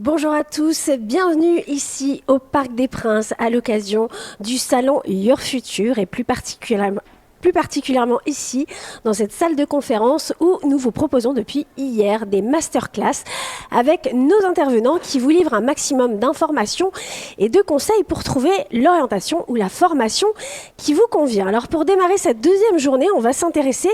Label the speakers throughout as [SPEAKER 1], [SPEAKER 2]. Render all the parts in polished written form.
[SPEAKER 1] Bonjour à tous, bienvenue ici au Parc des Princes à l'occasion du salon Your Future et plus particulièrement ici dans cette salle de conférence où nous vous proposons depuis hier des masterclass avec nos intervenants qui vous livrent un maximum d'informations et de conseils pour trouver l'orientation ou la formation qui vous convient. Alors pour démarrer cette deuxième journée, on va s'intéresser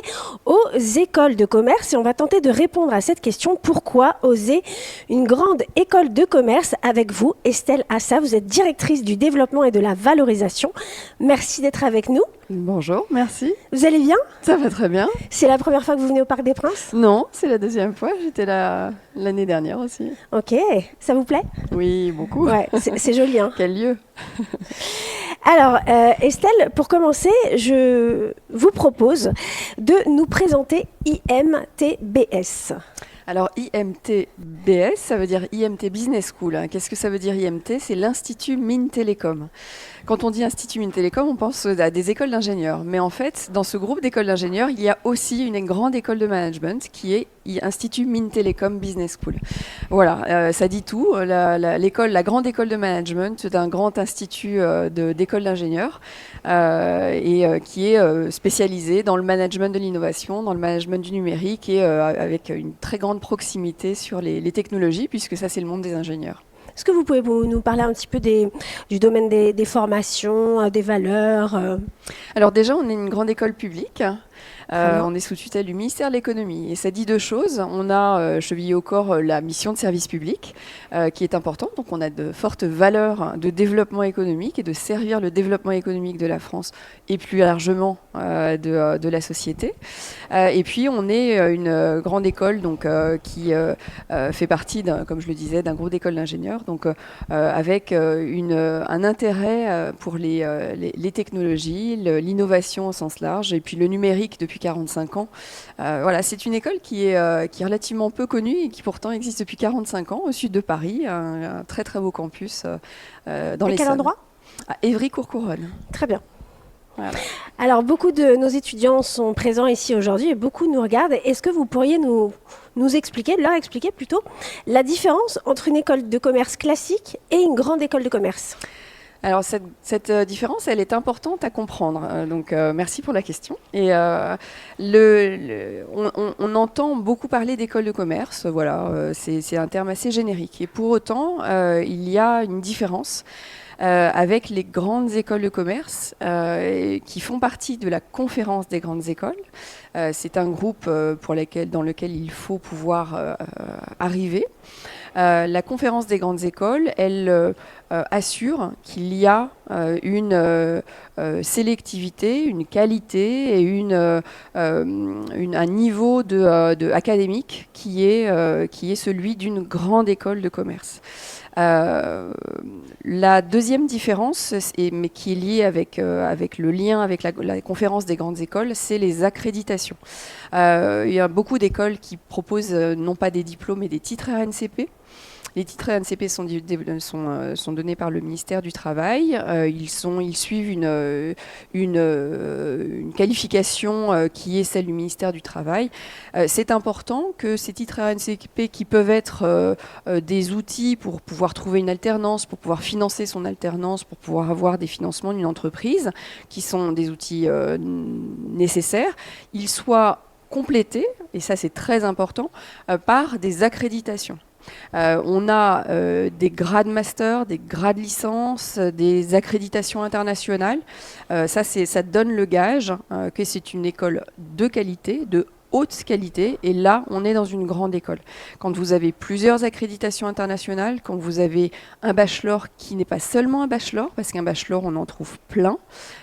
[SPEAKER 1] aux écoles de commerce et on va tenter de répondre à cette question: pourquoi oser une grande école de commerce? Avec vous, Estelle Assa, vous êtes directrice du développement et de la valorisation. Merci d'être avec nous.
[SPEAKER 2] Bonjour, merci.
[SPEAKER 1] Vous allez bien?
[SPEAKER 2] Ça va très bien.
[SPEAKER 1] C'est la première fois que vous venez au Parc des Princes?
[SPEAKER 2] Non, c'est la deuxième fois. J'étais là l'année dernière aussi.
[SPEAKER 1] Ok, ça vous plaît?
[SPEAKER 2] Oui, beaucoup.
[SPEAKER 1] Ouais, c'est joli, hein?
[SPEAKER 2] Quel lieu!
[SPEAKER 1] Alors, Estelle, pour commencer, je vous propose de nous présenter IMTBS.
[SPEAKER 2] Alors, IMTBS, ça veut dire IMT Business School. Qu'est-ce que ça veut dire IMT? C'est l'Institut Mines Télécom. Quand on dit Institut Mines Télécom, on pense à des écoles d'ingénieurs. Mais en fait, dans ce groupe d'écoles d'ingénieurs, il y a aussi une grande école de management qui est Institut Mines Télécom Business School. Voilà, ça dit tout. La grande école de management d'un grand institut d'école d'ingénieurs qui est spécialisée dans le management de l'innovation, dans le management du numérique et avec une très grande proximité sur les technologies, puisque ça, c'est le monde des ingénieurs.
[SPEAKER 1] Est-ce que vous pouvez nous parler un petit peu du domaine des formations, des valeurs?
[SPEAKER 2] Alors déjà, on est une grande école publique. On est sous tutelle du ministère de l'économie. Et ça dit deux choses. On a chevillé au corps la mission de service public qui est importante. Donc on a de fortes valeurs de développement économique et de servir le développement économique de la France et plus largement de la société. Et puis on est une grande école donc, qui fait partie, comme je le disais, d'un groupe d'écoles d'ingénieurs. Donc avec un intérêt pour les technologies, l'innovation au sens large et puis le numérique depuis 45 ans. Voilà, c'est une école qui est relativement peu connue et qui pourtant existe depuis 45 ans au sud de Paris, un très très beau campus dans les
[SPEAKER 1] quel endroit?
[SPEAKER 2] À Évry-Courcouronnes.
[SPEAKER 1] Très bien.
[SPEAKER 2] Voilà.
[SPEAKER 1] Alors, beaucoup de nos étudiants sont présents ici aujourd'hui et beaucoup nous regardent. Est-ce que vous pourriez leur expliquer plutôt, la différence entre une école de commerce classique et une grande école de commerce?
[SPEAKER 2] Alors cette différence, elle est importante à comprendre. Donc merci pour la question. Et on entend beaucoup parler d'école de commerce. Voilà, c'est un terme assez générique. Et pour autant, il y a une différence avec les grandes écoles de commerce qui font partie de la conférence des grandes écoles. C'est un groupe dans lequel il faut pouvoir arriver. La conférence des grandes écoles, elle assure qu'il y a une sélectivité, une qualité et un niveau académique qui est celui d'une grande école de commerce. La deuxième différence, mais qui est liée avec le lien avec la conférence des grandes écoles, c'est les accréditations. Il y a beaucoup d'écoles qui proposent non pas des diplômes mais des titres RNCP. Les titres RNCP sont donnés par le ministère du Travail. Ils suivent une qualification qui est celle du ministère du Travail. C'est important que ces titres RNCP, qui peuvent être des outils pour pouvoir trouver une alternance, pour pouvoir financer son alternance, pour pouvoir avoir des financements d'une entreprise, qui sont des outils nécessaires, ils soient complétés, et ça c'est très important, par des accréditations. On a des grades master, des grades licence, des accréditations internationales. Ça donne le gage que c'est une école de qualité, de haute qualité, et là on est dans une grande école. Quand vous avez plusieurs accréditations internationales, quand vous avez un bachelor qui n'est pas seulement un bachelor, parce qu'un bachelor on en trouve plein,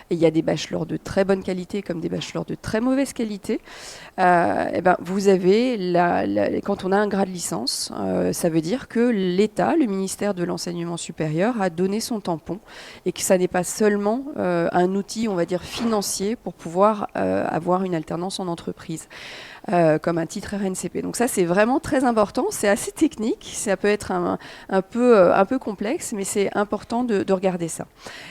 [SPEAKER 2] et il y a des bachelors de très bonne qualité comme des bachelors de très mauvaise qualité, vous avez, quand on a un grade licence, ça veut dire que l'État, le ministère de l'Enseignement supérieur, a donné son tampon, et que ça n'est pas seulement un outil, on va dire, financier pour pouvoir avoir une alternance en entreprise. Comme un titre RNCP. Donc ça, c'est vraiment très important. C'est assez technique, ça peut être un peu complexe, mais c'est important de regarder ça.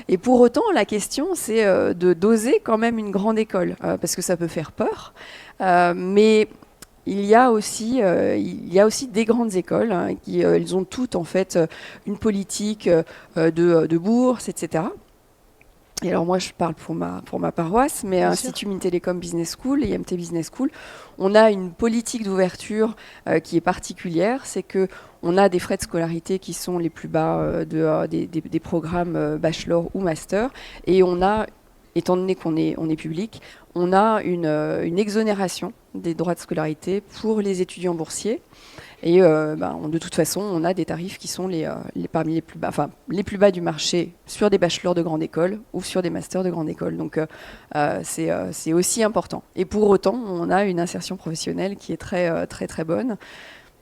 [SPEAKER 2] Et pour autant, la question, c'est de doser quand même une grande école, parce que ça peut faire peur. Mais il y a aussi des grandes écoles hein, qui elles ont toutes en fait une politique de bourse, etc. Et alors moi, je parle pour ma paroisse, mais Institut Mines-Télécom Business School et IMT Business School, on a une politique d'ouverture qui est particulière. C'est que on a des frais de scolarité qui sont les plus bas des programmes bachelor ou master. Et on a, étant donné qu'on est public, on a une exonération des droits de scolarité pour les étudiants boursiers. Et de toute façon, on a des tarifs qui sont parmi les plus bas, enfin les plus bas du marché sur des bachelors de grande école ou sur des masters de grande école. Donc c'est aussi important. Et pour autant, on a une insertion professionnelle qui est très très très bonne.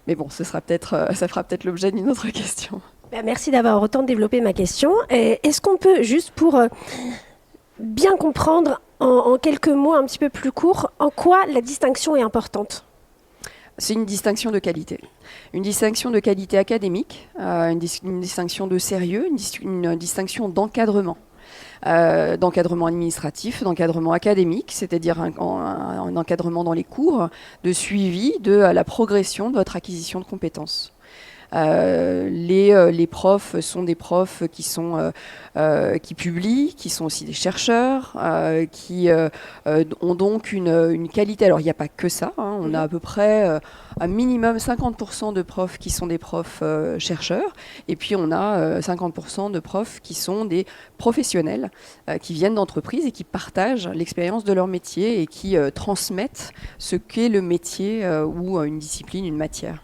[SPEAKER 2] Mais bon, ça fera peut-être l'objet d'une autre question.
[SPEAKER 1] Merci d'avoir autant développé ma question. Est-ce qu'on peut, juste pour bien comprendre en quelques mots un petit peu plus courts, en quoi la distinction est importante ?
[SPEAKER 2] C'est une distinction de qualité. Une distinction de qualité académique, une distinction de sérieux, une distinction d'encadrement. D'encadrement administratif, d'encadrement académique, c'est-à-dire un encadrement dans les cours, de suivi de la progression de votre acquisition de compétences. Les profs sont des profs qui publient, qui sont aussi des chercheurs, qui ont donc une qualité. Alors il n'y a pas que ça, hein, on a à peu près un minimum 50% de profs qui sont des profs chercheurs, et puis on a 50% de profs qui sont des professionnels qui viennent d'entreprises et qui partagent l'expérience de leur métier et qui transmettent ce qu'est le métier ou une discipline, une matière.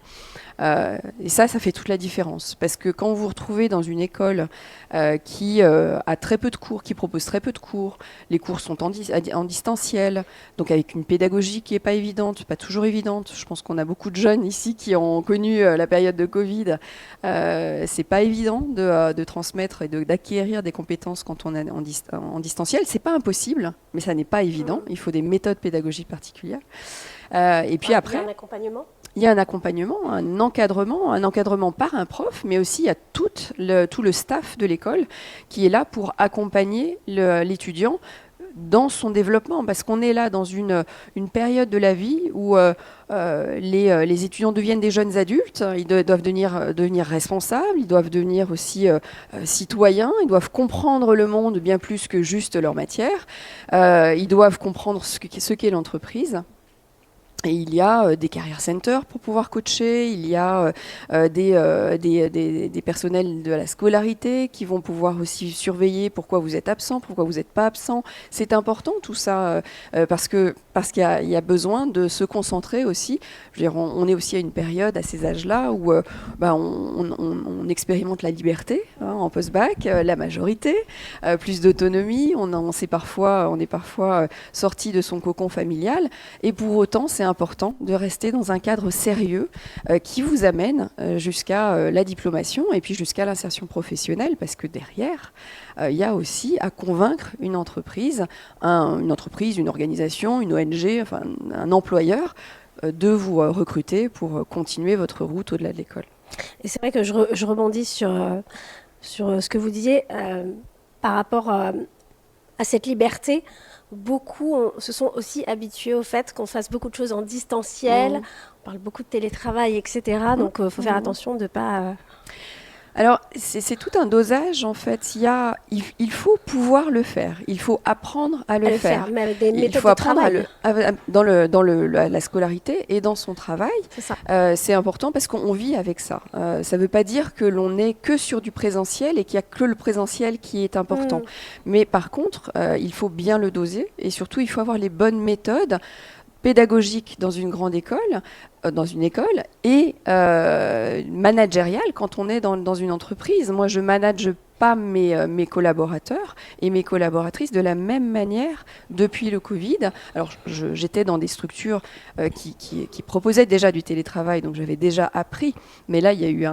[SPEAKER 2] Et ça fait toute la différence. Parce que quand vous vous retrouvez dans une école qui a très peu de cours, qui propose très peu de cours, les cours sont en distanciel, donc avec une pédagogie qui n'est pas évidente, pas toujours évidente. Je pense qu'on a beaucoup de jeunes ici qui ont connu la période de Covid. C'est pas évident de transmettre et d'acquérir des compétences quand on est en distanciel. C'est pas impossible, mais ça n'est pas évident. Il faut des méthodes pédagogiques particulières. Et puis après, il y a un accompagnement, un encadrement par un prof, mais aussi il y a tout le staff de l'école qui est là pour accompagner l'étudiant dans son développement, parce qu'on est là dans une période de la vie où les étudiants deviennent des jeunes adultes, ils doivent devenir responsables, ils doivent devenir aussi citoyens, ils doivent comprendre le monde bien plus que juste leur matière, ils doivent comprendre ce qu'est l'entreprise. Et il y a des career centers pour pouvoir coacher, il y a des personnels de la scolarité qui vont pouvoir aussi surveiller pourquoi vous êtes absent, pourquoi vous n'êtes pas absent. C'est important tout ça parce qu'il y a besoin de se concentrer aussi. Je veux dire, on est aussi à une période à ces âges-là où on expérimente la liberté hein, en post-bac, la majorité, plus d'autonomie. On est parfois sorti de son cocon familial et pour autant c'est important de rester dans un cadre sérieux qui vous amène jusqu'à la diplomation et puis jusqu'à l'insertion professionnelle parce que derrière, il y a aussi à convaincre une entreprise, une organisation, une ONG, enfin un employeur de vous recruter pour continuer votre route au-delà de l'école.
[SPEAKER 1] Et c'est vrai que je rebondis sur ce que vous disiez par rapport à cette liberté. Beaucoup se sont aussi habitués au fait qu'on fasse beaucoup de choses en distanciel. On parle beaucoup de télétravail, etc. Donc, il faut faire attention de ne pas...
[SPEAKER 2] Alors, c'est tout un dosage, en fait. Il faut pouvoir le faire. Il faut apprendre à le faire.
[SPEAKER 1] Mais avec des méthodes
[SPEAKER 2] il faut apprendre dans la scolarité et dans son travail.
[SPEAKER 1] C'est ça.
[SPEAKER 2] C'est important parce qu'on vit avec ça. Ça ne veut pas dire que l'on n'est que sur du présentiel et qu'il n'y a que le présentiel qui est important. Mais par contre, il faut bien le doser et surtout, il faut avoir les bonnes méthodes pédagogiques dans une grande école, et managériale quand on est dans une entreprise. Moi, je manage pas mes collaborateurs et mes collaboratrices de la même manière depuis le Covid. Alors, j'étais dans des structures qui proposaient déjà du télétravail, donc j'avais déjà appris. Mais là, il y a eu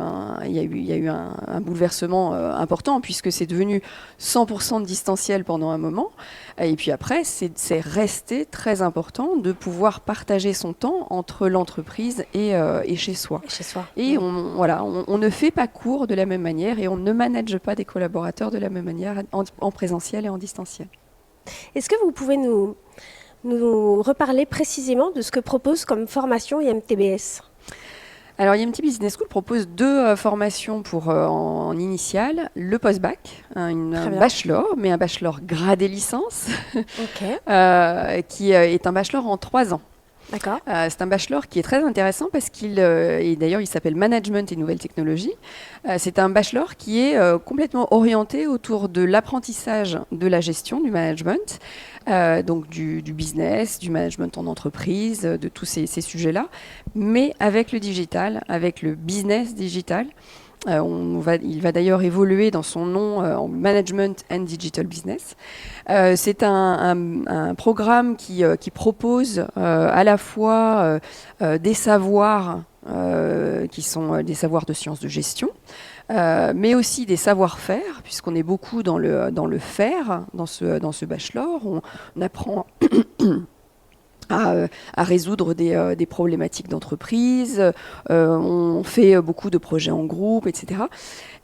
[SPEAKER 2] un bouleversement important puisque c'est devenu 100% de distanciel pendant un moment. Et puis après, c'est resté très important de pouvoir partager son temps entre l'entreprise et chez soi. Et on ne fait pas cours de la même manière et on ne manage pas des collaborateurs de la même manière en présentiel et en distanciel.
[SPEAKER 1] Est-ce que vous pouvez nous nous reparler précisément de ce que propose comme formation IMTBS?
[SPEAKER 2] Alors, IMT Business School propose deux formations en initiale, le post-bac, un bachelor, mais un bachelor gradé licence, qui est un bachelor en 3 ans.
[SPEAKER 1] D'accord.
[SPEAKER 2] C'est un bachelor qui est très intéressant parce et d'ailleurs il s'appelle Management et Nouvelles Technologies. C'est un bachelor qui est complètement orienté autour de l'apprentissage de la gestion, du management, donc du business, du management en entreprise, de tous ces sujets-là, mais avec le digital, avec le business digital. Il va d'ailleurs évoluer dans son nom en Management and Digital Business. C'est un programme qui propose à la fois des savoirs qui sont des savoirs de sciences de gestion, mais aussi des savoir-faire, puisqu'on est beaucoup dans le faire, dans ce bachelor. On apprend à résoudre des problématiques d'entreprise, on fait beaucoup de projets en groupe, etc.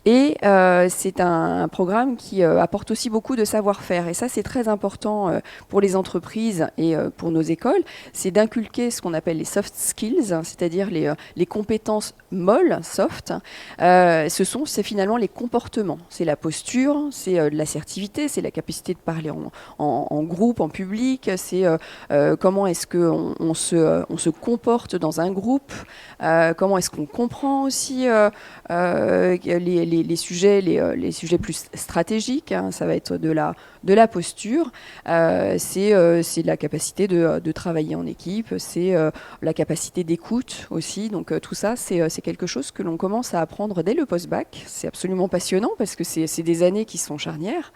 [SPEAKER 2] Et c'est un programme qui apporte aussi beaucoup de savoir-faire. Et ça, c'est très important pour les entreprises et pour nos écoles. C'est d'inculquer ce qu'on appelle les soft skills, c'est-à-dire les compétences molles, soft. C'est finalement les comportements. C'est la posture, c'est de l'assertivité, c'est la capacité de parler en groupe, en public. C'est comment est-ce qu'on se comporte dans un groupe, comment est-ce qu'on comprend aussi les sujets plus stratégiques, hein, ça va être de la posture, c'est de la capacité de travailler en équipe, c'est la capacité d'écoute aussi. Donc tout ça, c'est quelque chose que l'on commence à apprendre dès le post-bac. C'est absolument passionnant parce que c'est des années qui sont charnières.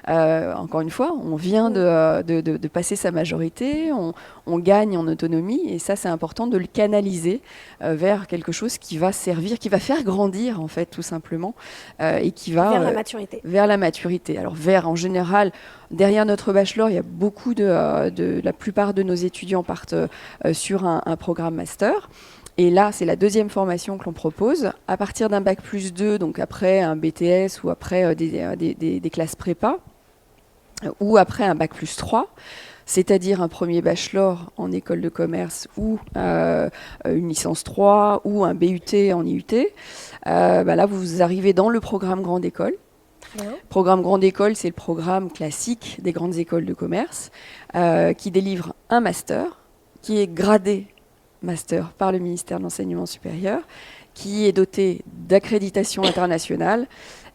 [SPEAKER 2] Encore une fois, on vient de passer sa majorité, on gagne en autonomie et ça, c'est important de le canaliser vers quelque chose qui va servir, qui va faire grandir en fait, tout simplement. Et qui va
[SPEAKER 1] vers la maturité.
[SPEAKER 2] Vers la maturité. Alors en général, derrière notre bachelor, il y a beaucoup la plupart de nos étudiants partent sur un programme master. Et là, c'est la deuxième formation que l'on propose. À partir d'un bac plus 2, donc après un BTS ou après des classes prépa, ou après un bac plus 3, c'est-à-dire un premier bachelor en école de commerce ou une licence 3 ou un BUT en IUT. Là, vous arrivez dans le programme Grande École. Programme Grande École, c'est le programme classique des grandes écoles de commerce qui délivre un master qui est gradé master par le ministère de l'Enseignement supérieur, qui est doté d'accréditation internationale.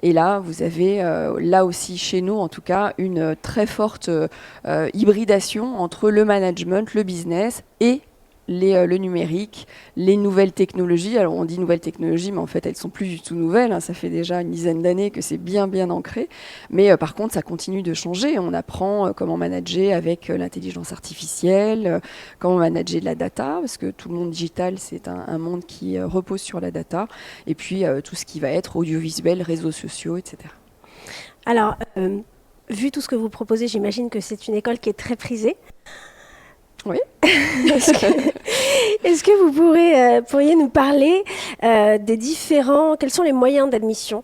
[SPEAKER 2] Et là, vous avez, là aussi chez nous en tout cas, une très forte hybridation entre le management, le business et le numérique, les nouvelles technologies. Alors on dit nouvelles technologies, mais en fait elles sont plus du tout nouvelles, hein. Ça fait déjà une dizaine d'années que c'est bien ancré. Mais par contre, ça continue de changer. On apprend comment manager avec l'intelligence artificielle, comment manager de la data, parce que tout le monde digital, c'est un monde qui repose sur la data. Et puis tout ce qui va être audiovisuel, réseaux sociaux, etc.
[SPEAKER 1] Alors, vu tout ce que vous proposez, j'imagine que c'est une école qui est très prisée.
[SPEAKER 2] Oui.
[SPEAKER 1] Est-ce que vous pourriez nous parler des différents... Quels sont les moyens d'admission ?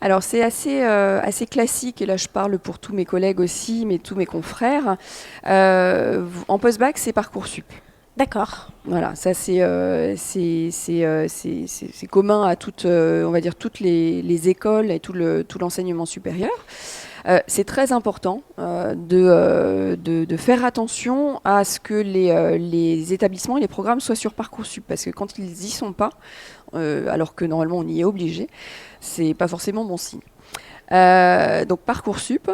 [SPEAKER 2] Alors c'est assez classique, et là je parle pour tous mes collègues aussi, mais tous mes confrères. En post-bac, c'est Parcoursup.
[SPEAKER 1] D'accord.
[SPEAKER 2] Voilà, ça c'est commun à toutes, on va dire, toutes les écoles et tout l'enseignement supérieur. C'est très important de faire attention à ce que les établissements et les programmes soient sur Parcoursup, parce que quand ils n'y sont pas, alors que normalement on y est obligé, c'est pas forcément bon signe. Donc Parcoursup.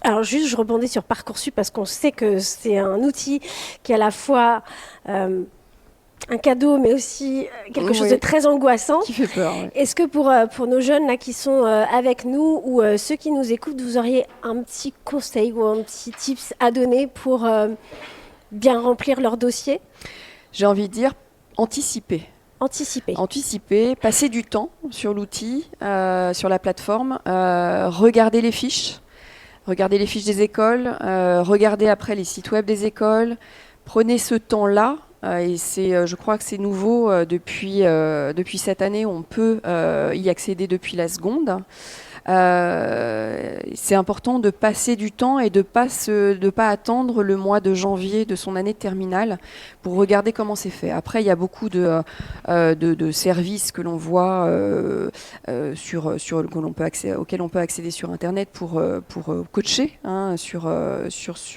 [SPEAKER 1] Alors juste, je rebondis sur Parcoursup parce qu'on sait que c'est un outil qui est à la fois un cadeau, mais aussi quelque chose de très angoissant.
[SPEAKER 2] Qui fait peur. Oui.
[SPEAKER 1] Est-ce que pour nos jeunes là, qui sont avec nous ou ceux qui nous écoutent, vous auriez un petit conseil ou un petit tips à donner pour bien remplir leur dossier ?
[SPEAKER 2] J'ai envie de dire anticiper.
[SPEAKER 1] Anticiper,
[SPEAKER 2] passer du temps sur l'outil, sur la plateforme, regarder les fiches. Regardez les fiches des écoles, regardez après les sites web des écoles, prenez ce temps-là, et je crois que c'est nouveau depuis cette année, on peut y accéder depuis la seconde. C'est important de passer du temps et de pas attendre le mois de janvier de son année de terminale pour regarder comment c'est fait. Après, il y a beaucoup de services que l'on voit auxquels on peut accéder sur Internet pour coacher hein, sur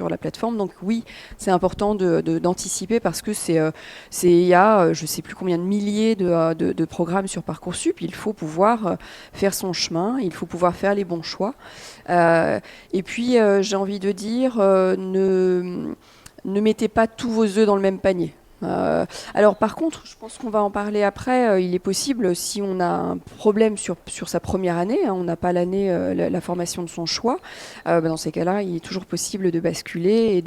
[SPEAKER 2] la plateforme. Donc oui, c'est important d'anticiper parce que il y a je ne sais plus combien de milliers de programmes sur Parcoursup. Il faut pouvoir faire son chemin, il faut pouvoir faire les bons choix. Et puis, j'ai envie de dire, ne mettez pas tous vos œufs dans le même panier. Alors par contre, je pense qu'on va en parler après, il est possible, si on a un problème sur sa première année, hein, on n'a pas l'année, la formation de son choix, dans ces cas-là, il est toujours possible de basculer.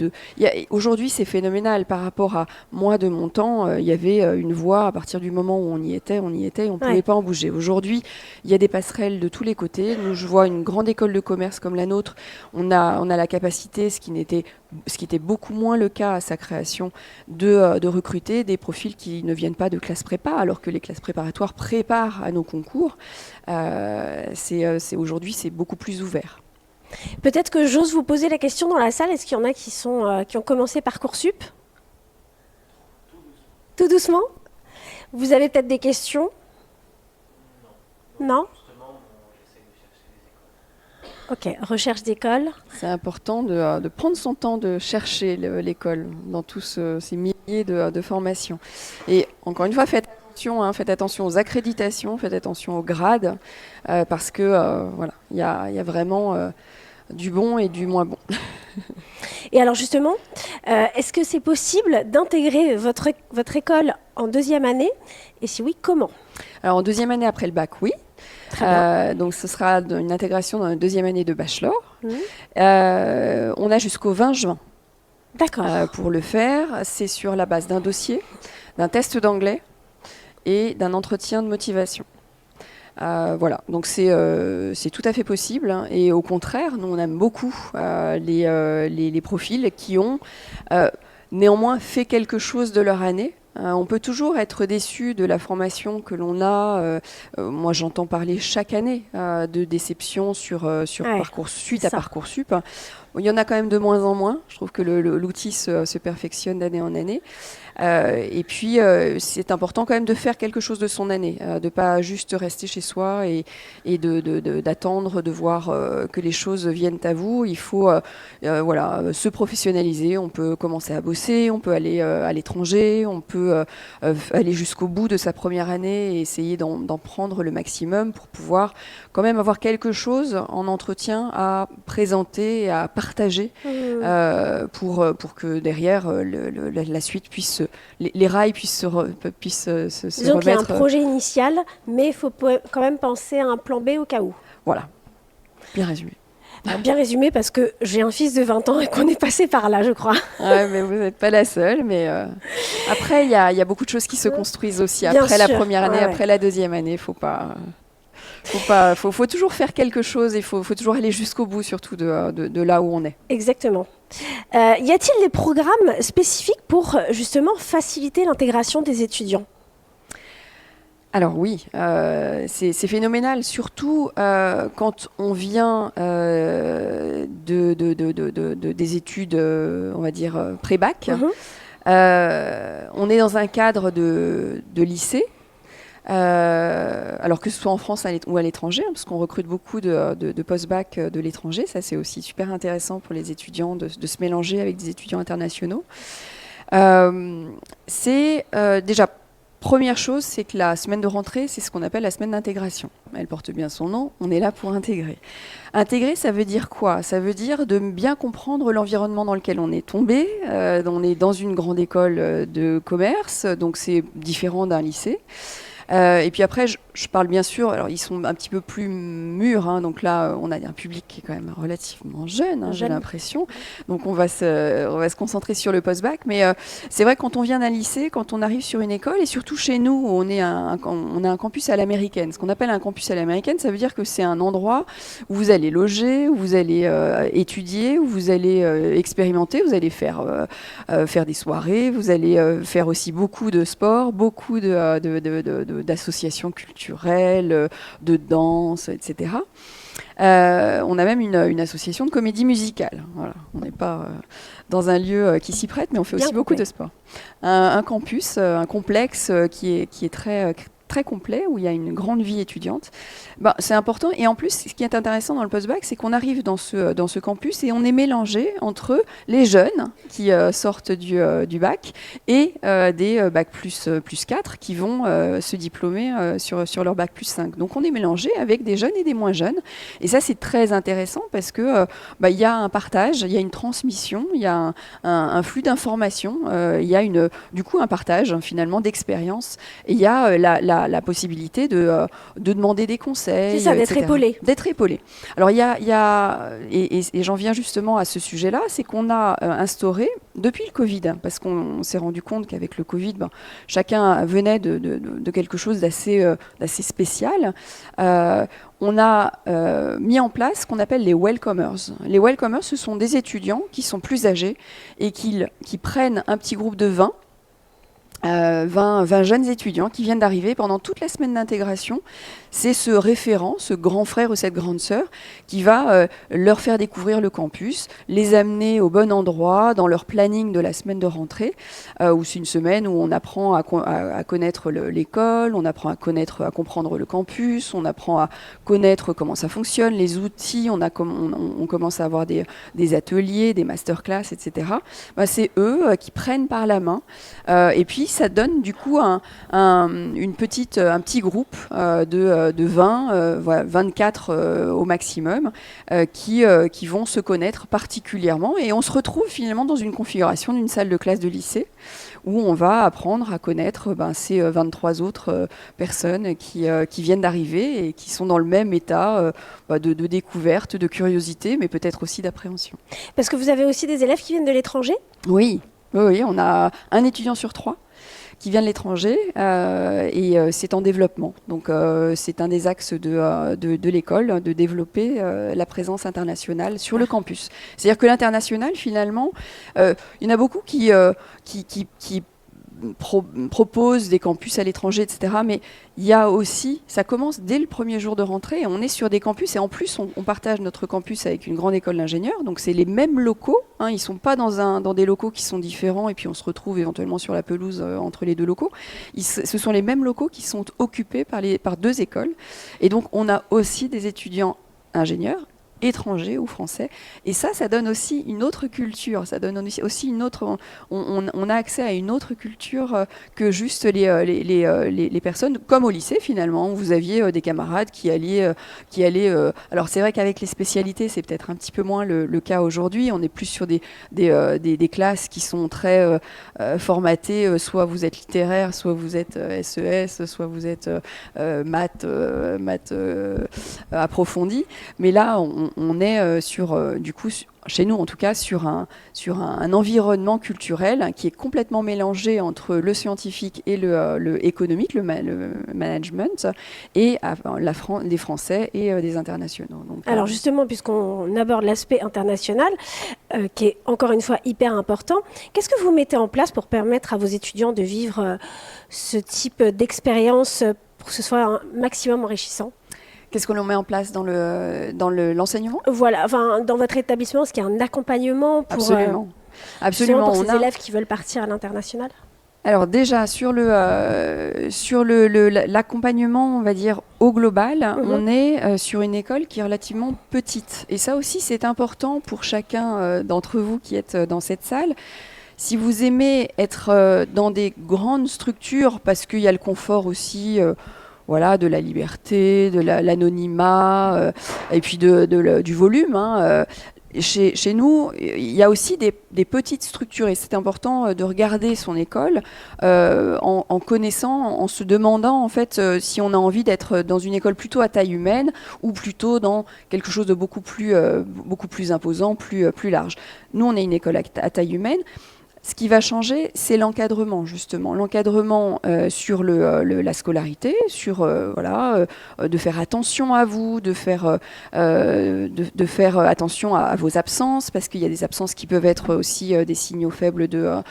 [SPEAKER 2] Aujourd'hui, c'est phénoménal par rapport à moi de mon temps, il y avait une voie à partir du moment où on y était, et on ne pouvait pas en bouger. Aujourd'hui, il y a des passerelles de tous les côtés. Nous, je vois une grande école de commerce comme la nôtre, on a la capacité, ce qui était beaucoup moins le cas à sa création, de recruter des profils qui ne viennent pas de classes prépa, alors que les classes préparatoires préparent à nos concours. Aujourd'hui, c'est beaucoup plus ouvert.
[SPEAKER 1] Peut-être que j'ose vous poser la question dans la salle. Est-ce qu'il y en a qui ont commencé Parcoursup? Tout doucement. Vous avez peut-être des questions? Non. Ok, recherche d'école.
[SPEAKER 2] C'est important de prendre son temps de chercher l'école dans tous ces milliers de formations. Et encore une fois, faites attention aux accréditations, faites attention aux grades, parce que voilà, il y a vraiment du bon et du moins bon.
[SPEAKER 1] Et alors justement, est-ce que c'est possible d'intégrer votre école en deuxième année? Et si oui, comment?
[SPEAKER 2] Alors en deuxième année après le bac, oui. Donc ce sera une intégration dans la deuxième année de bachelor. On a jusqu'au 20 juin.
[SPEAKER 1] D'accord.
[SPEAKER 2] Pour le faire, c'est sur la base d'un dossier, d'un test d'anglais et d'un entretien de motivation. Voilà, donc c'est tout à fait possible. Hein, et au contraire, nous on aime beaucoup les profils qui ont néanmoins fait quelque chose de leur année. On peut toujours être déçu de la formation que l'on a. Moi, j'entends parler chaque année de déception sur suite à Parcoursup. Il y en a quand même de moins en moins. Je trouve que l'outil se perfectionne d'année en année. Et puis, c'est important quand même de faire quelque chose de son année, de pas juste rester chez soi et d'attendre de voir que les choses viennent à vous. Il faut se professionnaliser. On peut commencer à bosser, on peut aller à l'étranger, on peut aller jusqu'au bout de sa première année et essayer d'en prendre le maximum pour pouvoir quand même avoir quelque chose en entretien à présenter et à partager pour que derrière la suite puisse les rails puissent se remettre.
[SPEAKER 1] Disons qu'il y a un projet initial, mais il faut quand même penser à un plan B au cas où.
[SPEAKER 2] Voilà, bien résumé.
[SPEAKER 1] Bien résumé parce que j'ai un fils de 20 ans et qu'on est passé par là, je crois.
[SPEAKER 2] Ouais, mais vous n'êtes pas la seule. Mais après, il y a beaucoup de choses qui se construisent aussi après la première année, après la deuxième année. Faut toujours faire quelque chose et faut toujours aller jusqu'au bout, surtout de là où on est.
[SPEAKER 1] Exactement. Y a-t-il des programmes spécifiques pour justement faciliter l'intégration des étudiants ?
[SPEAKER 2] Alors oui, c'est phénoménal, surtout quand on vient des études, on va dire, pré-bac. On est dans un cadre de lycée. Alors que ce soit en France ou à l'étranger, parce qu'on recrute beaucoup de post-bac de l'étranger. Ça, c'est aussi super intéressant pour les étudiants de se mélanger avec des étudiants internationaux. C'est déjà, première chose, c'est que la semaine de rentrée, c'est ce qu'on appelle la semaine d'intégration. Elle porte bien son nom, on est là pour intégrer. Intégrer, ça veut dire quoi ? Ça veut dire de bien comprendre l'environnement dans lequel on est tombé. On est dans une grande école de commerce, donc c'est différent d'un lycée. Et puis après, je parle bien sûr, alors ils sont un petit peu plus mûrs, hein, donc là on a un public qui est quand même relativement jeune, hein, j'ai l'impression, donc on va se concentrer sur le post-bac, mais c'est vrai que quand on vient d'un lycée, quand on arrive sur une école, et surtout chez nous, on a un campus à l'américaine. Ce qu'on appelle un campus à l'américaine, ça veut dire que c'est un endroit où vous allez loger, où vous allez étudier, où vous allez expérimenter, vous allez faire des soirées, vous allez faire aussi beaucoup de sport, beaucoup d'associations culturelles, de danse, etc. On a même une association de comédie musicale. Voilà. On n'est pas dans un lieu qui s'y prête, mais on fait aussi beaucoup de sport. Un campus, un complexe qui est très complet, où il y a une grande vie étudiante. C'est important. Et en plus, ce qui est intéressant dans le post-bac, c'est qu'on arrive dans ce campus et on est mélangé entre les jeunes qui sortent du bac et des bac plus 4 qui vont se diplômer sur leur bac plus 5. Donc on est mélangé avec des jeunes et des moins jeunes. Et ça, c'est très intéressant parce que il y a un partage, il y a une transmission, il y a un flux d'informations, il y a du coup un partage finalement d'expériences. Et il y a la possibilité de demander des conseils.
[SPEAKER 1] C'est ça, d'être épaulé.
[SPEAKER 2] D'être épaulé. Alors, il y a et j'en viens justement à ce sujet-là, c'est qu'on a instauré, depuis le Covid, parce qu'on s'est rendu compte qu'avec le Covid, chacun venait de quelque chose d'assez spécial. On a mis en place ce qu'on appelle les welcomers. Les welcomers, ce sont des étudiants qui sont plus âgés et qui prennent un petit groupe de 20 jeunes étudiants qui viennent d'arriver pendant toute la semaine d'intégration. C'est ce référent, ce grand frère ou cette grande sœur qui va leur faire découvrir le campus, les amener au bon endroit dans leur planning de la semaine de rentrée, où c'est une semaine où on apprend à connaître l'école, on apprend à comprendre le campus, on apprend à connaître comment ça fonctionne, les outils, on commence à avoir des ateliers, des masterclass, etc. C'est eux qui prennent par la main, et puis ça donne du coup un petit groupe de 20, 24 au maximum, qui vont se connaître particulièrement. Et on se retrouve finalement dans une configuration d'une salle de classe de lycée où on va apprendre à connaître ces 23 autres personnes qui viennent d'arriver et qui sont dans le même état de découverte, de curiosité, mais peut-être aussi d'appréhension.
[SPEAKER 1] Parce que vous avez aussi des élèves qui viennent de l'étranger ?
[SPEAKER 2] Oui, on a un étudiant sur 3 qui vient de l'étranger, et c'est en développement. Donc c'est un des axes de l'école, de développer la présence internationale sur le campus. C'est-à-dire que l'international, finalement, il y en a beaucoup qui proposent des campus à l'étranger, etc. Mais il y a aussi, ça commence dès le premier jour de rentrée, et on est sur des campus, et en plus on partage notre campus avec une grande école d'ingénieurs, donc c'est les mêmes locaux, ils ne sont pas dans des locaux qui sont différents, et puis on se retrouve éventuellement sur la pelouse entre les deux locaux. Ce sont les mêmes locaux qui sont occupés par 2 écoles, et donc on a aussi des étudiants ingénieurs, étrangers ou français, et ça donne aussi une autre culture, ça donne aussi une autre, on a accès à une autre culture que juste les personnes, comme au lycée finalement, où vous aviez des camarades qui allaient alors c'est vrai qu'avec les spécialités c'est peut-être un petit peu moins le cas aujourd'hui, on est plus sur des classes qui sont très formatées, soit vous êtes littéraire, soit vous êtes SES, soit vous êtes maths approfondies, mais là on est du coup, chez nous en tout cas, sur un environnement culturel qui est complètement mélangé entre le scientifique et le économique, le management, et des Français et des internationaux. Donc,
[SPEAKER 1] alors justement, puisqu'on aborde l'aspect international, qui est encore une fois hyper important, qu'est-ce que vous mettez en place pour permettre à vos étudiants de vivre ce type d'expérience pour que ce soit un maximum enrichissant ?
[SPEAKER 2] Qu'est-ce que l'on met en place dans l'enseignement ?
[SPEAKER 1] Voilà, dans votre établissement, est-ce qu'il y a un accompagnement pour
[SPEAKER 2] Absolument.
[SPEAKER 1] Pour ces élèves qui veulent partir à l'international ?
[SPEAKER 2] Alors déjà, sur l'accompagnement, on va dire, au global, on est sur une école qui est relativement petite. Et ça aussi, c'est important pour chacun d'entre vous qui êtes dans cette salle. Si vous aimez être dans des grandes structures, parce qu'il y a le confort aussi... de la liberté, de l'anonymat, et puis du volume. Chez nous, il y a aussi des petites structures, et c'est important de regarder son école en connaissant, en se demandant en fait si on a envie d'être dans une école plutôt à taille humaine ou plutôt dans quelque chose de beaucoup plus imposant, plus large. Nous, on est une école à taille humaine. Ce qui va changer, c'est l'encadrement, justement. L'encadrement sur la scolarité, sur de faire attention à vous, de faire attention à vos absences, parce qu'il y a des absences qui peuvent être aussi des signaux faibles de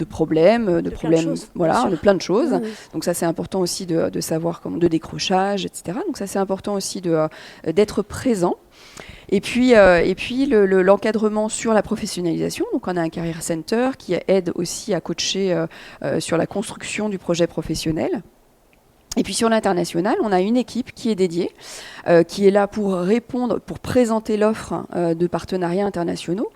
[SPEAKER 2] problèmes, de plein de choses.
[SPEAKER 1] Mmh.
[SPEAKER 2] Donc ça, c'est important aussi de savoir comment, de décrochage, etc. Donc ça, c'est important aussi d'être présent. Et puis l'encadrement sur la professionnalisation. Donc on a un Career Center qui aide aussi à coacher sur la construction du projet professionnel. Et puis sur l'international, on a une équipe qui est dédiée, qui est là pour répondre, pour présenter l'offre de partenariats internationaux.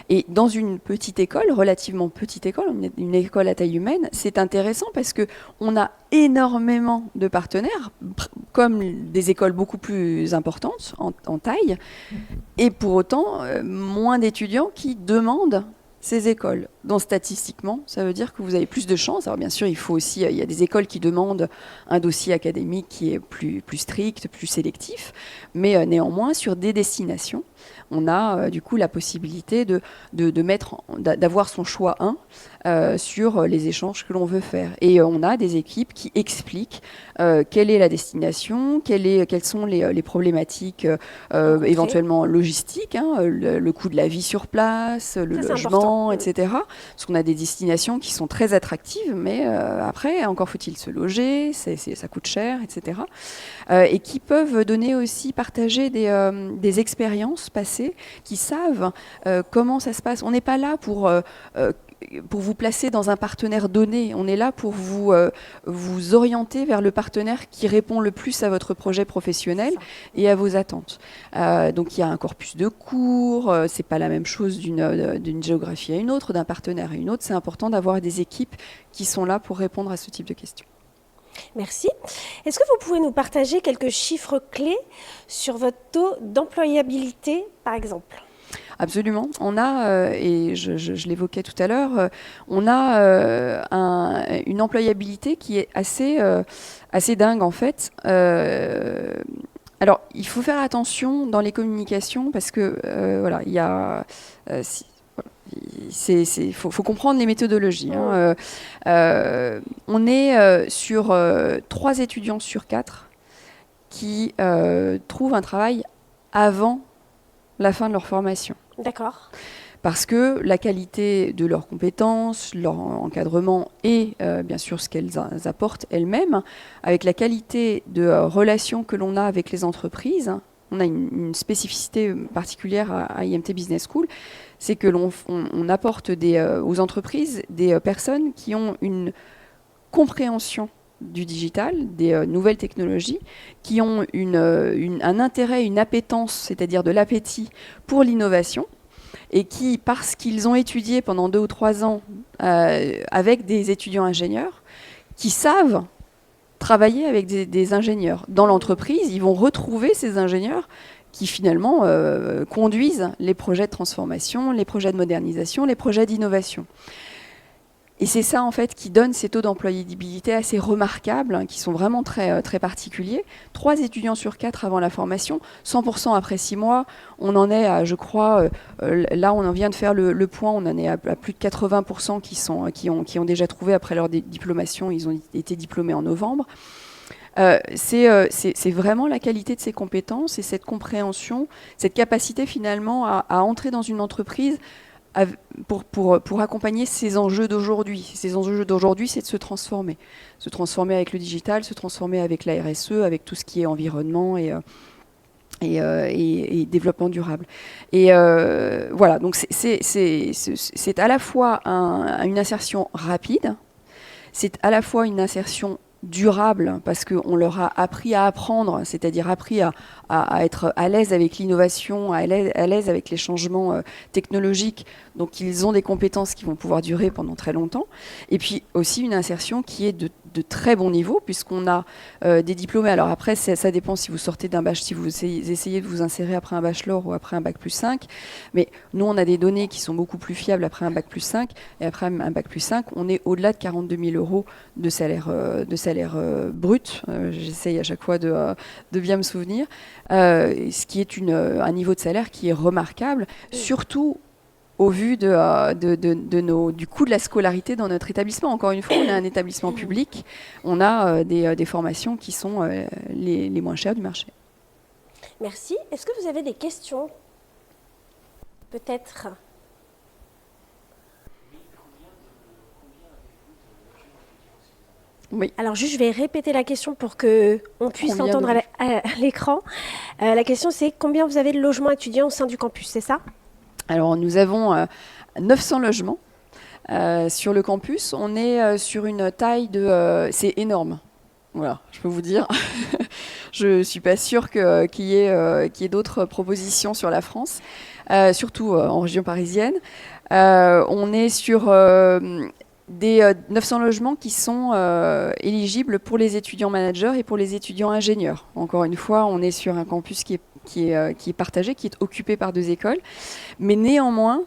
[SPEAKER 2] Et dans une petite école, relativement petite école, une école à taille humaine, c'est intéressant parce qu'on a énormément de partenaires, comme des écoles beaucoup plus importantes en taille, et pour autant, moins d'étudiants qui demandent ces écoles. Donc statistiquement, ça veut dire que vous avez plus de chances. Alors bien sûr, il y a des écoles qui demandent un dossier académique qui est plus strict, plus sélectif, mais néanmoins, sur des destinations, on a du coup la possibilité d'avoir son choix 1 sur les échanges que l'on veut faire. Et on a des équipes qui expliquent quelle est la destination, quelles sont les problématiques éventuellement logistiques, le coût de la vie sur place, le logement, etc. Parce qu'on a des destinations qui sont très attractives, mais après, encore faut-il se loger, ça coûte cher, etc. Et qui peuvent partager des expériences passées, qui savent comment ça se passe. On n'est pas là pour vous placer dans un partenaire donné. On est là pour vous orienter vers le partenaire qui répond le plus à votre projet professionnel et à vos attentes. Donc il y a un corpus de cours, c'est pas la même chose d'une géographie à une autre, d'un partenaire à une autre. C'est important d'avoir des équipes qui sont là pour répondre à ce type de questions.
[SPEAKER 1] Merci. Est-ce que vous pouvez nous partager quelques chiffres clés sur votre taux d'employabilité, par exemple ?
[SPEAKER 2] Absolument. On a, et je l'évoquais tout à l'heure, on a une employabilité qui est assez dingue en fait. Alors, il faut faire attention dans les communications parce que il y a... faut comprendre les méthodologies. On est sur 3 étudiants sur 4 qui trouvent un travail avant la fin de leur formation.
[SPEAKER 1] D'accord.
[SPEAKER 2] Parce que la qualité de leurs compétences, leur encadrement et bien sûr ce qu'elles apportent elles-mêmes, avec la qualité de relations que l'on a avec les entreprises, on a une spécificité particulière à IMT Business School, c'est que on apporte aux entreprises des personnes qui ont une compréhension du digital, des nouvelles technologies, qui ont un intérêt, une appétence, c'est-à-dire de l'appétit pour l'innovation, et qui, parce qu'ils ont étudié pendant 2 ou 3 ans avec des étudiants ingénieurs, qui savent travailler avec des ingénieurs. Dans l'entreprise, ils vont retrouver ces ingénieurs qui finalement conduisent les projets de transformation, les projets de modernisation, les projets d'innovation. Et c'est ça, en fait, qui donne ces taux d'employabilité assez remarquables, qui sont vraiment très, très particuliers. 3 étudiants sur 4 avant la formation, 100% après 6 mois. On en est à, je crois, là, on en vient de faire le point, on en est à plus de 80% qui ont déjà trouvé après leur diplomation. Ils ont été diplômés en novembre. C'est vraiment la qualité de ces compétences et cette compréhension, cette capacité, finalement, à entrer dans une entreprise pour accompagner ces enjeux d'aujourd'hui. Ces enjeux d'aujourd'hui, c'est de se transformer. Se transformer avec le digital, se transformer avec la RSE, avec tout ce qui est environnement et développement durable. Et voilà, donc c'est à la fois une insertion rapide, c'est à la fois une insertion durable, parce qu'on leur a appris à apprendre, c'est-à-dire appris à être à l'aise avec l'innovation, à l'aise avec les changements technologiques. Donc ils ont des compétences qui vont pouvoir durer pendant très longtemps. Et puis aussi une insertion qui est de très bon niveau, puisqu'on a des diplômés. Alors après, ça dépend si vous sortez d'un bachelor, si vous essayez de vous insérer après un bachelor ou après un bac plus 5. Mais nous, on a des données qui sont beaucoup plus fiables après un bac plus 5. Et après un bac plus 5, on est au-delà de 42 000 euros de salaire brut. J'essaye à chaque fois de bien me souvenir. Ce qui est un niveau de salaire qui est remarquable, surtout au vu du coût de la scolarité dans notre établissement. Encore une fois, on est un établissement public, on a des formations qui sont les moins chères du marché.
[SPEAKER 1] Merci. Est-ce que vous avez des questions? Peut-être.
[SPEAKER 2] Oui.
[SPEAKER 1] Alors juste, je vais répéter la question pour qu'on puisse l'entendre à l'écran. La question, c'est combien vous avez de logements étudiants au sein du campus, c'est ça?
[SPEAKER 2] Alors, nous avons 900 logements sur le campus. On est sur une taille c'est énorme. Voilà, je peux vous dire. Je ne suis pas sûre qu'il y ait d'autres propositions sur la France, surtout en région parisienne. On est sur des 900 logements qui sont éligibles pour les étudiants managers et pour les étudiants ingénieurs. Encore une fois, on est sur un campus qui est partagé, qui est occupé par 2 écoles. Mais néanmoins,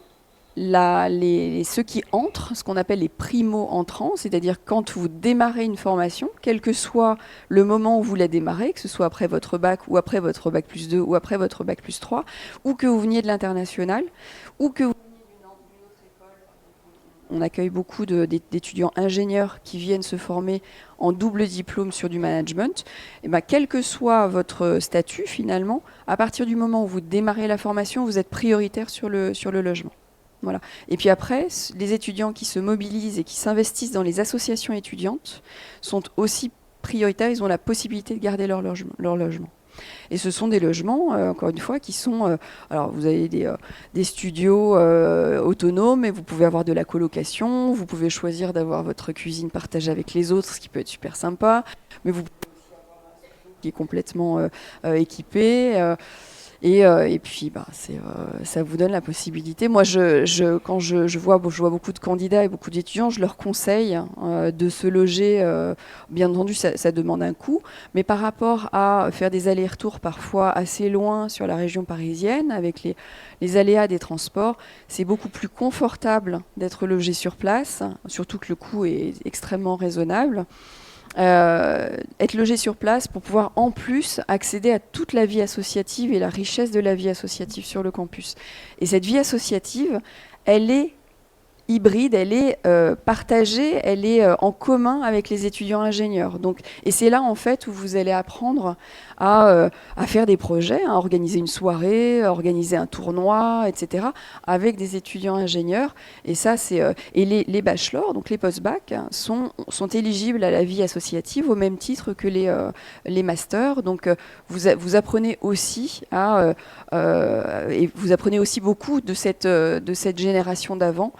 [SPEAKER 2] ceux qui entrent, ce qu'on appelle les primo-entrants, c'est-à-dire quand vous démarrez une formation, quel que soit le moment où vous la démarrez, que ce soit après votre bac ou après votre bac plus 2 ou après votre bac plus 3, ou que vous veniez de l'international, ou que vous veniez d'une autre école. On accueille beaucoup d'étudiants ingénieurs qui viennent se former en double diplôme sur du management. Et ben, quel que soit votre statut, finalement, à partir du moment où vous démarrez la formation, vous êtes prioritaire sur le logement. Voilà. Et puis après, les étudiants qui se mobilisent et qui s'investissent dans les associations étudiantes sont aussi prioritaires, ils ont la possibilité de garder leur logement. Et ce sont des logements, encore une fois, qui sont... alors, vous avez des studios autonomes, et vous pouvez avoir de la colocation, vous pouvez choisir d'avoir votre cuisine partagée avec les autres, ce qui peut être super sympa, mais vous pouvez aussi avoir un studio qui est complètement équipé. Et puis, ça vous donne la possibilité. Moi, quand je vois beaucoup de candidats et beaucoup d'étudiants, je leur conseille de se loger. Bien entendu, ça demande un coût, mais par rapport à faire des allers-retours parfois assez loin sur la région parisienne, avec les aléas des transports, c'est beaucoup plus confortable d'être logé sur place, surtout que le coût est extrêmement raisonnable. Être logé sur place pour pouvoir en plus accéder à toute la vie associative et la richesse de la vie associative sur le campus. Et cette vie associative, elle est hybride, elle est partagée, elle est en commun avec les étudiants ingénieurs. Et c'est là en fait où vous allez apprendre à faire des projets, à organiser une soirée, à organiser un tournoi, etc. avec des étudiants ingénieurs. Et ça, et les bachelors, donc les post-bac, sont éligibles à la vie associative au même titre que les masters. Donc vous apprenez aussi et vous apprenez aussi beaucoup de cette génération d'avant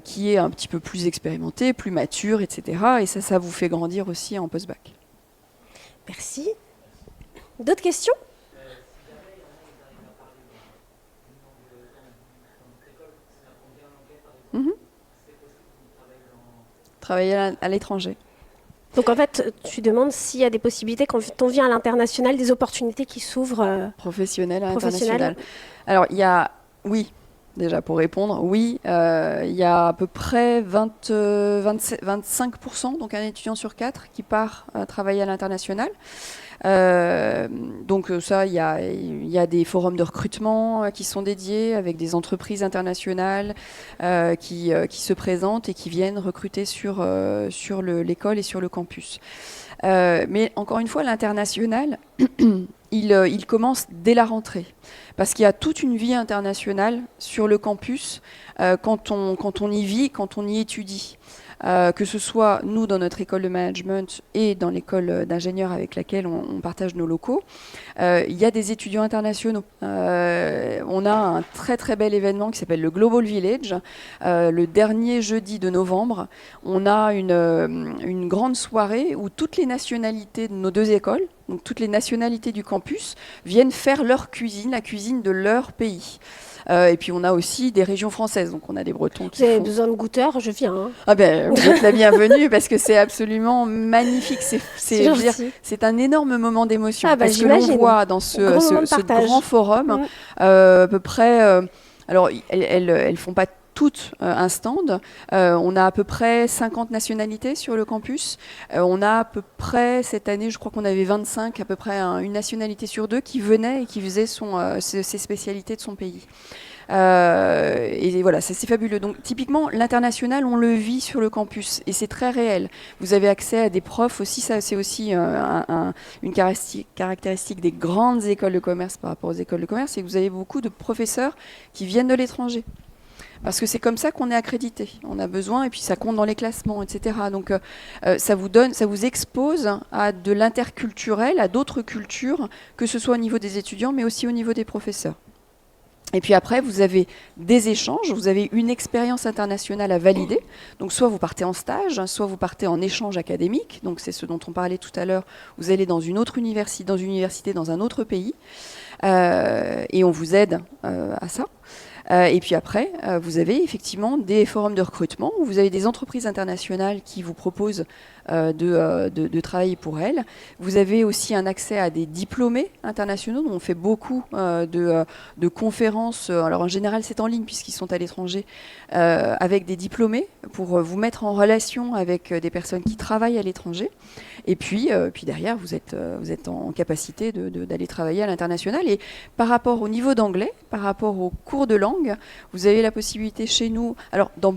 [SPEAKER 2] qui est un petit peu plus expérimentée, plus mature, etc. Et ça vous fait grandir aussi en post-bac.
[SPEAKER 1] Merci. D'autres questions?
[SPEAKER 2] Travailler à l'étranger.
[SPEAKER 1] Donc en fait, tu demandes s'il y a des possibilités quand on vient à l'international, des opportunités qui s'ouvre
[SPEAKER 2] professionnelles à l'international. Alors oui. Déjà, pour répondre, oui, il y a à peu près 25%, donc un étudiant sur 4 qui part travailler à l'international. Donc ça, il y a des forums de recrutement qui sont dédiés avec des entreprises internationales qui se présentent et qui viennent recruter sur l'école et sur le campus. Mais encore une fois, l'international, il commence dès la rentrée. Parce qu'il y a toute une vie internationale sur le campus quand on y vit, quand on y étudie. Que ce soit nous dans notre école de management et dans l'école d'ingénieurs avec laquelle on partage nos locaux, il y a des étudiants internationaux. On a un très très bel événement qui s'appelle le Global Village. Le dernier jeudi de novembre, on a une grande soirée où toutes les nationalités de nos 2 écoles, donc toutes les nationalités du campus, viennent faire leur cuisine, la cuisine de leur pays. Et puis on a aussi des régions françaises, donc on a des Bretons qui
[SPEAKER 1] Vous avez besoin de goûteurs, je viens. Hein.
[SPEAKER 2] Ah ben, vous êtes la bienvenue parce que c'est absolument magnifique. C'est un énorme moment d'émotion. Parce que l'on voit dans ce grand forum à peu près... alors, elles font pas toutes un stand. On a à peu près 50 nationalités sur le campus. On a à peu près, cette année, je crois qu'on avait 25, à peu près une nationalité sur 2 qui venait et qui faisait ses spécialités de son pays. Et voilà, c'est fabuleux. Donc typiquement, l'international, on le vit sur le campus et c'est très réel. Vous avez accès à des profs aussi, ça c'est aussi une caractéristique des grandes écoles de commerce par rapport aux écoles de commerce, c'est que vous avez beaucoup de professeurs qui viennent de l'étranger. Parce que c'est comme ça qu'on est accrédité. On a besoin, et puis ça compte dans les classements, etc. Donc ça vous expose à de l'interculturel, à d'autres cultures, que ce soit au niveau des étudiants, mais aussi au niveau des professeurs. Et puis après, vous avez des échanges, vous avez une expérience internationale à valider. Donc soit vous partez en stage, soit vous partez en échange académique. Donc c'est ce dont on parlait tout à l'heure. Vous allez dans une autre université, dans un autre pays, et on vous aide à ça. Et puis après, vous avez effectivement des forums de recrutement où vous avez des entreprises internationales qui vous proposent de travailler pour elles. Vous avez aussi un accès à des diplômés internationaux. On fait beaucoup de conférences. Alors en général, c'est en ligne puisqu'ils sont à l'étranger, avec des diplômés pour vous mettre en relation avec des personnes qui travaillent à l'étranger. Et puis derrière, vous êtes en capacité d'aller travailler à l'international. Et par rapport au niveau d'anglais, par rapport aux cours de langue, vous avez la possibilité chez nous. Alors, dans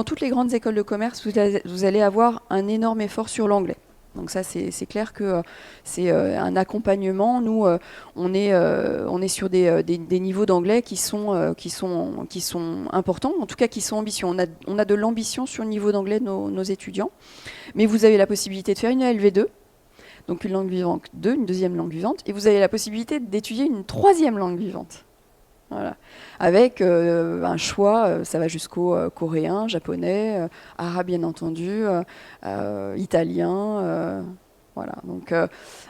[SPEAKER 2] toutes les grandes écoles de commerce, vous allez avoir un énorme effort sur l'anglais. Donc ça, c'est clair que c'est un accompagnement. Nous, on est sur des niveaux d'anglais qui sont importants, en tout cas qui sont ambitieux. On a de l'ambition sur le niveau d'anglais de nos étudiants. Mais vous avez la possibilité de faire une LV2, donc une langue vivante 2, une deuxième langue vivante, et vous avez la possibilité d'étudier une troisième langue vivante. Voilà. Avec un choix, ça va jusqu'au coréen, japonais, arabe bien entendu, italien. Voilà. Donc,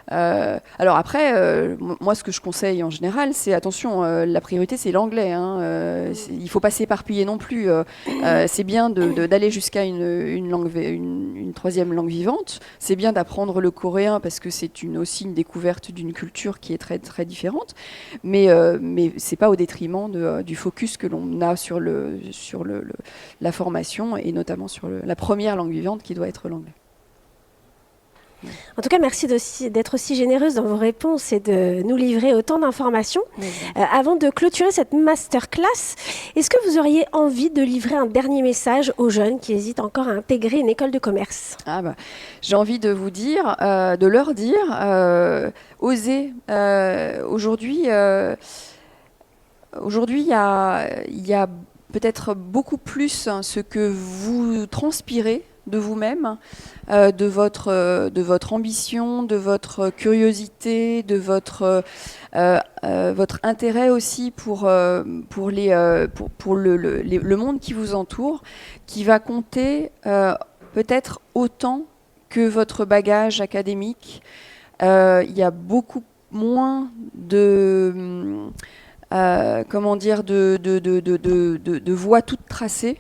[SPEAKER 2] alors après, moi ce que je conseille en général, c'est attention, la priorité c'est l'anglais. Il ne faut pas s'éparpiller non plus. C'est bien d'aller jusqu'à une troisième langue vivante. C'est bien d'apprendre le coréen parce que c'est aussi une découverte d'une culture qui est très, très différente. Mais ce n'est pas au détriment du focus que l'on a sur la formation et notamment sur la première langue vivante qui doit être l'anglais.
[SPEAKER 1] En tout cas, merci d'être aussi généreuse dans vos réponses et de nous livrer autant d'informations. Avant de clôturer cette masterclass, est-ce que vous auriez envie de livrer un dernier message aux jeunes qui hésitent encore à intégrer une école de commerce ?
[SPEAKER 2] J'ai envie de vous dire, de leur dire, osez. Aujourd'hui, il y a peut-être beaucoup plus ce que vous transpirez de vous-même, de votre ambition, de votre curiosité, de votre intérêt aussi pour le monde qui vous entoure, qui va compter peut-être autant que votre bagage académique. Il y a beaucoup moins de voies toutes tracées.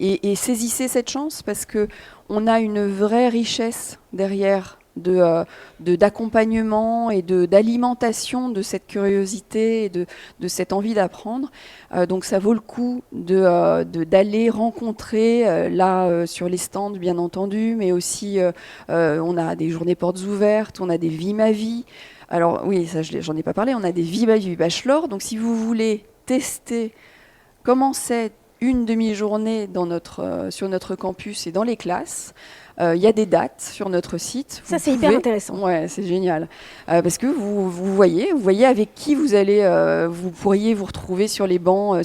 [SPEAKER 2] Et saisissez cette chance parce que on a une vraie richesse derrière d'accompagnement et d'alimentation de cette curiosité et de cette envie d'apprendre. Donc ça vaut le coup d'aller rencontrer sur les stands bien entendu, mais aussi on a des journées portes ouvertes, on a des Vie ma vie. Alors oui, ça j'en ai pas parlé, on a des Vie ma vie bachelor. Donc si vous voulez tester comment c'est une demi-journée sur notre campus et dans les classes. Il y a des dates sur notre site.
[SPEAKER 1] Ça, c'est hyper intéressant.
[SPEAKER 2] Ouais, c'est génial. Parce que vous voyez avec qui vous pourriez vous retrouver sur les bancs,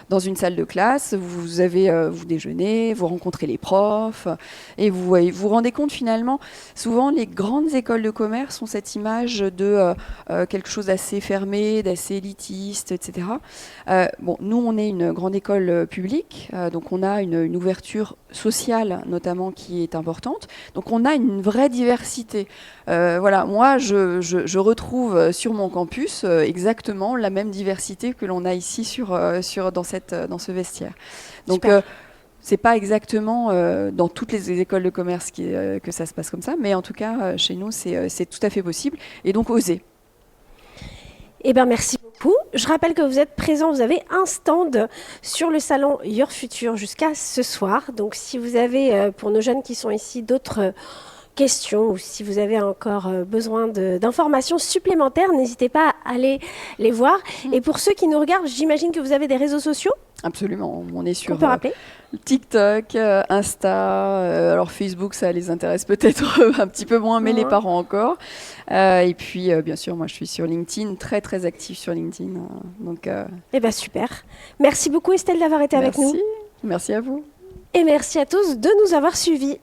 [SPEAKER 2] dans une salle de classe. Vous déjeunez, vous rencontrez les profs, et vous vous rendez compte finalement, souvent les grandes écoles de commerce ont cette image de quelque chose d'assez fermé, d'assez élitiste, etc. Nous, on est une grande école publique, donc on a une ouverture sociale, notamment, qui est importante. Donc on a une vraie diversité. Moi je retrouve sur mon campus exactement la même diversité que l'on a ici dans ce vestiaire. Donc c'est pas exactement dans toutes les écoles de commerce que ça se passe comme ça, mais en tout cas chez nous c'est tout à fait possible. Et donc osez.
[SPEAKER 1] Merci beaucoup. Je rappelle que vous êtes présents, vous avez un stand sur le salon Your Future jusqu'à ce soir. Donc si vous avez, pour nos jeunes qui sont ici, d'autres questions ou si vous avez encore besoin d'informations supplémentaires, n'hésitez pas à aller les voir. Et pour ceux qui nous regardent, j'imagine que vous avez des réseaux sociaux.
[SPEAKER 2] Absolument, on est
[SPEAKER 1] On
[SPEAKER 2] sur
[SPEAKER 1] peut rappeler.
[SPEAKER 2] TikTok, Insta, alors Facebook ça les intéresse peut-être un petit peu moins, mais les parents encore. Et puis bien sûr, moi je suis sur LinkedIn, très très active sur LinkedIn. Donc,
[SPEAKER 1] Eh bien super. Merci beaucoup Estelle d'avoir été avec nous.
[SPEAKER 2] Merci à vous.
[SPEAKER 1] Et merci à tous de nous avoir suivis.